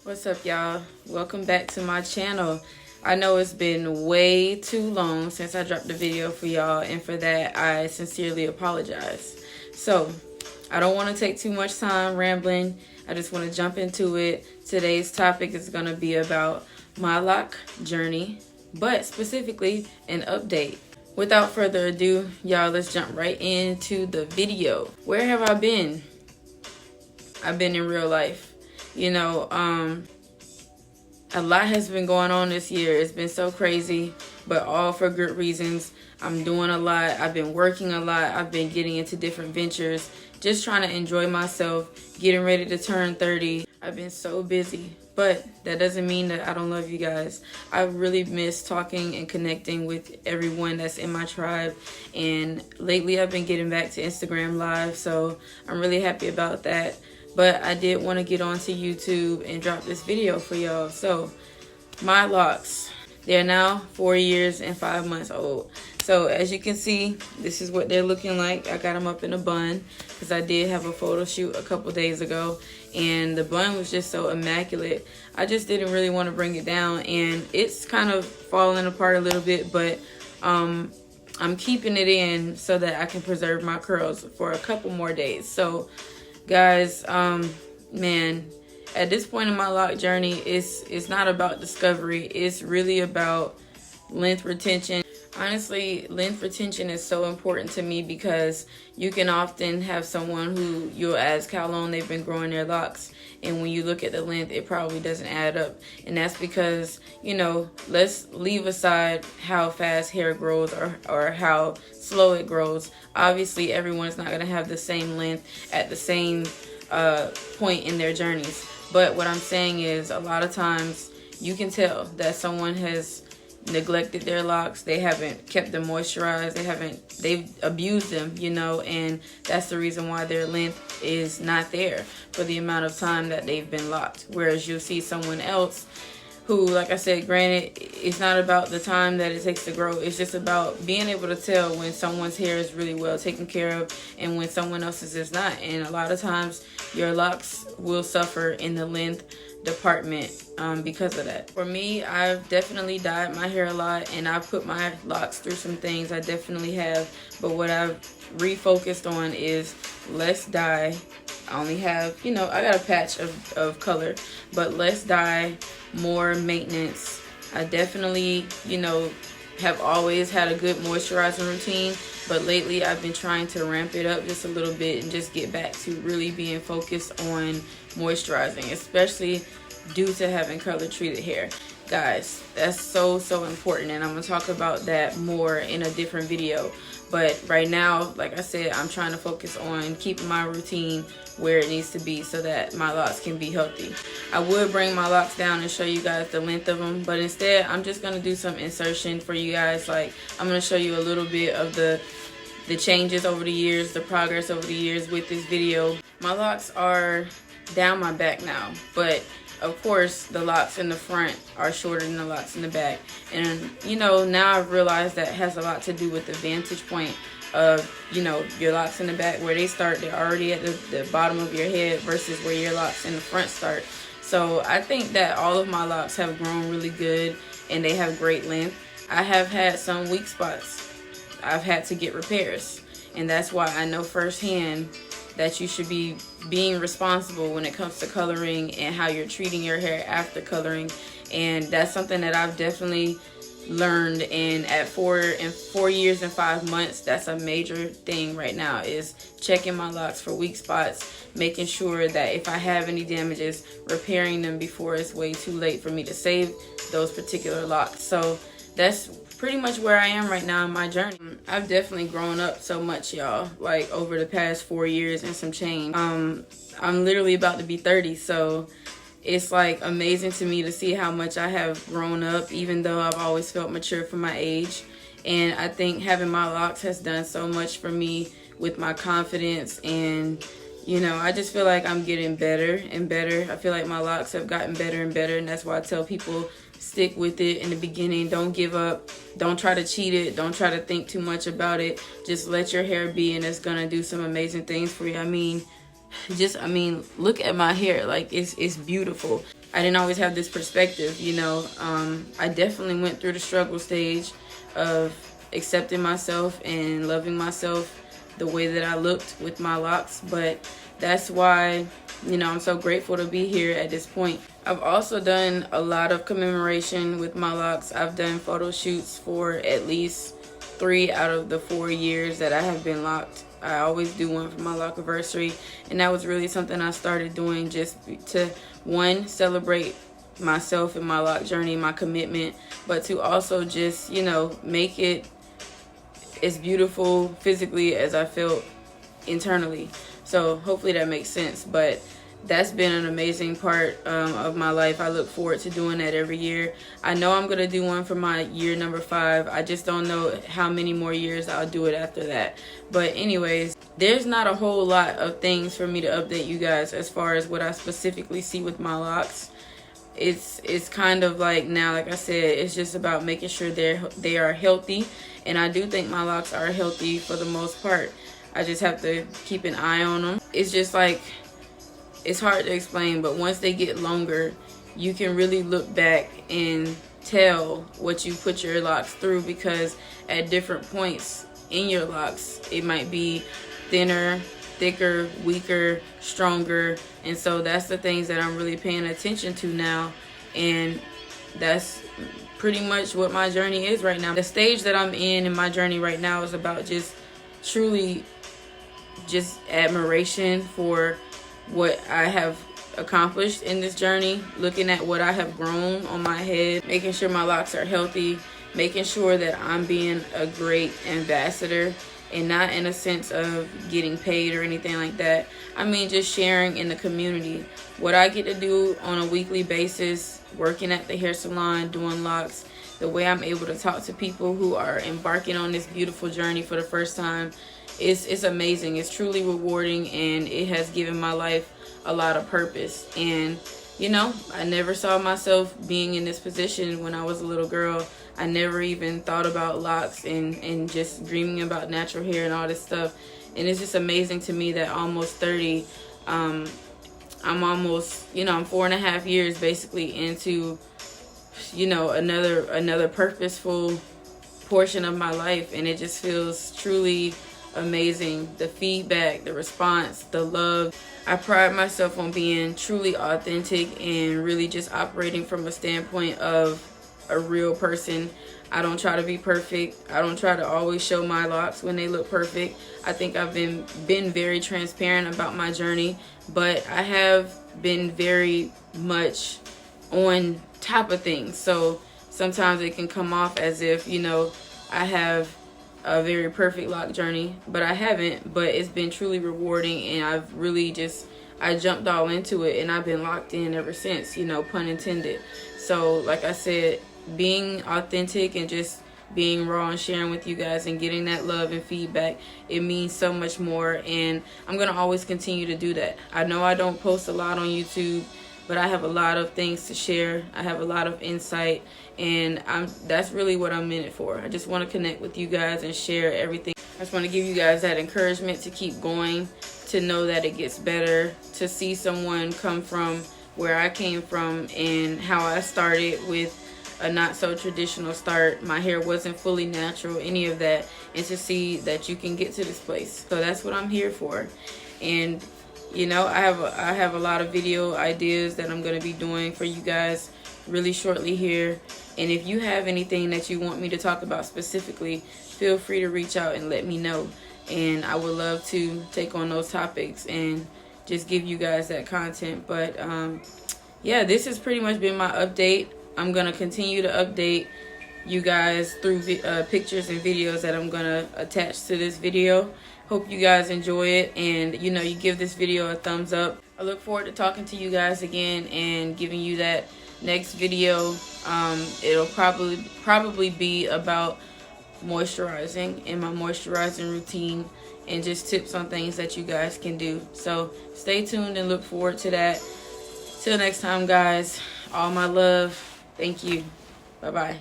What's up, y'all? Welcome back to my channel. I know it's been way too long since I dropped a video for y'all, and for that I sincerely apologize. So I don't want to take too much time rambling. I just want to jump into it. Today's topic is going to be about my lock journey, but specifically an update. Without further ado, y'all, let's jump right into the video. Where have I been? I've been in real life. You know, a lot has been going on this year. It's been so crazy, but all for good reasons. I'm doing a lot. I've been working a lot. I've been getting into different ventures, just trying to enjoy myself, getting ready to turn 30. I've been so busy, but that doesn't mean that I don't love you guys. I really miss talking and connecting with everyone that's in my tribe, and lately I've been getting back to Instagram Live, so I'm really happy about that. But I did want to get onto YouTube and drop this video for y'all. So, my locks. They're now 4 years and 5 months old. So, as you can see, this is what they're looking like. I got them up in a bun because I did have a photo shoot a couple days ago. And the bun was just so immaculate. I just didn't really want to bring it down. And it's kind of falling apart a little bit. But I'm keeping it in so that I can preserve my curls for a couple more days. So, guys, man, at this point in my lock journey, it's not about discovery. It's really about length retention. Honestly, length retention is so important to me because you can often have someone who you'll ask how long they've been growing their locks, and when you look at the length, it probably doesn't add up. And that's because, you know, let's leave aside how fast hair grows or how slow it grows. Obviously, everyone's not going to have the same length at the same point in their journeys. But what I'm saying is, a lot of times you can tell that someone has neglected their locks. They haven't kept them moisturized. They've abused them, you know, and that's the reason why their length is not there for the amount of time that they've been locked. Whereas you'll see someone else who, like I said, granted, it's not about the time that it takes to grow. It's just about being able to tell when someone's hair is really well taken care of and when someone else's is not. And a lot of times your locks will suffer in the length department because of that. For me, I've definitely dyed my hair a lot, and I've put my locks through some things. I definitely have. But what I've refocused on is less dye. I only have, you know, I got a patch of color, but less dye, more maintenance. I definitely, you know, have always had a good moisturizing routine, but lately I've been trying to ramp it up just a little bit and just get back to really being focused on moisturizing, especially due to having color treated hair. Guys, that's so important, and I'm gonna talk about that more in a different video. But right now, like I said, I'm trying to focus on keeping my routine where it needs to be so that my locks can be healthy. I would bring my locks down and show you guys the length of them, but instead I'm just going to do some insertion for you guys. Like, I'm going to show you a little bit of the changes over the years, the progress over the years with this video. My locks are down my back now, but of course the locks in the front are shorter than the locks in the back. And you know, now I've realized that has a lot to do with the vantage point of, you know, your locks in the back. Where they start, they're already at the bottom of your head versus where your locks in the front start. So I think that all of my locks have grown really good and they have great length. I have had some weak spots. I've had to get repairs, and that's why I know firsthand that you should be being responsible when it comes to coloring and how you're treating your hair after coloring. And that's something that I've definitely learned, and at 4 years and 5 months, that's a major thing right now, is checking my locks for weak spots, making sure that if I have any damages, repairing them before it's way too late for me to save those particular locks. So that's pretty much where I am right now in my journey. I've definitely grown up so much, y'all, like over the past 4 years and some change. I'm literally about to be 30, so it's like amazing to me to see how much I have grown up, even though I've always felt mature for my age. And I think having my locks has done so much for me with my confidence, and you know, I just feel like I'm getting better and better. I feel like my locks have gotten better and better, and that's why I tell people, stick with it in the beginning. Don't give up. Don't try to cheat it. Don't try to think too much about it. Just let your hair be, and it's gonna do some amazing things for you. I mean, look at my hair. Like, it's beautiful. I didn't always have this perspective, you know. I definitely went through the struggle stage of accepting myself and loving myself the way that I looked with my locks, but that's why, you know, I'm so grateful to be here at this point. I've also done a lot of commemoration with my locks. I've done photo shoots for at least 3 out of the 4 years that I have been locked. I always do one for my lockiversary, and that was really something I started doing just to, one, celebrate myself and my lock journey, my commitment, but to also just, you know, make it as beautiful physically as I felt internally. So hopefully that makes sense, but that's been an amazing part of my life. I look forward to doing that every year. I know I'm gonna do one for my year number 5. I just don't know how many more years I'll do it after that. But anyways, there's not a whole lot of things for me to update you guys as far as what I specifically see with my locks. It's kind of like, now, like I said, it's just about making sure they are healthy, and I do think my locks are healthy for the most part. I just have to keep an eye on them. It's just like, it's hard to explain, but once they get longer, you can really look back and tell what you put your locks through, because at different points in your locks, it might be thinner, thicker, weaker, stronger, and so that's the things that I'm really paying attention to now, and that's pretty much what my journey is right now. The stage that I'm in my journey right now is about just truly just admiration for what I have accomplished in this journey, looking at what I have grown on my head, making sure my locks are healthy, making sure that I'm being a great ambassador, and not in a sense of getting paid or anything like that. I mean, just sharing in the community. What I get to do on a weekly basis, working at the hair salon, doing locks, the way I'm able to talk to people who are embarking on this beautiful journey for the first time, it's amazing. It's truly rewarding, and it has given my life a lot of purpose. And you know, I never saw myself being in this position when I was a little girl. I never even thought about locks and just dreaming about natural hair and all this stuff. And it's just amazing to me that almost 30, I'm almost, you know, I'm 4.5 years basically into, you know, another purposeful portion of my life, and it just feels truly amazing. The feedback, the response, the love. I pride myself on being truly authentic and really just operating from a standpoint of a real person. I don't try to be perfect. I don't try to always show my locks when they look perfect. I think I've been very transparent about my journey, but I have been very much on top of things. So sometimes it can come off as if, you know, I have a very perfect lock journey, but I haven't. But it's been truly rewarding, and I've really I jumped all into it, and I've been locked in ever since, you know, pun intended. So like I said, being authentic and just being raw and sharing with you guys and getting that love and feedback, it means so much more, and I'm gonna always continue to do that. I know I don't post a lot on YouTube, but I have a lot of things to share. I have a lot of insight, and that's really what I'm in it for. I just want to connect with you guys and share everything. I just want to give you guys that encouragement to keep going, to know that it gets better, to see someone come from where I came from and how I started with a not so traditional start. My hair wasn't fully natural, any of that, and to see that you can get to this place. So that's what I'm here for. And you know, I have a lot of video ideas that I'm going to be doing for you guys really shortly here. And if you have anything that you want me to talk about specifically, feel free to reach out and let me know. And I would love to take on those topics and just give you guys that content. But yeah, this has pretty much been my update. I'm going to continue to update you guys through pictures and videos that I'm going to attach to this video. Hope you guys enjoy it, and you know, you give this video a thumbs up. I look forward to talking to you guys again and giving you that next video. It'll probably be about moisturizing and my moisturizing routine and just tips on things that you guys can do. So stay tuned and look forward to that. Till next time, guys, all my love. Thank you. Bye-bye.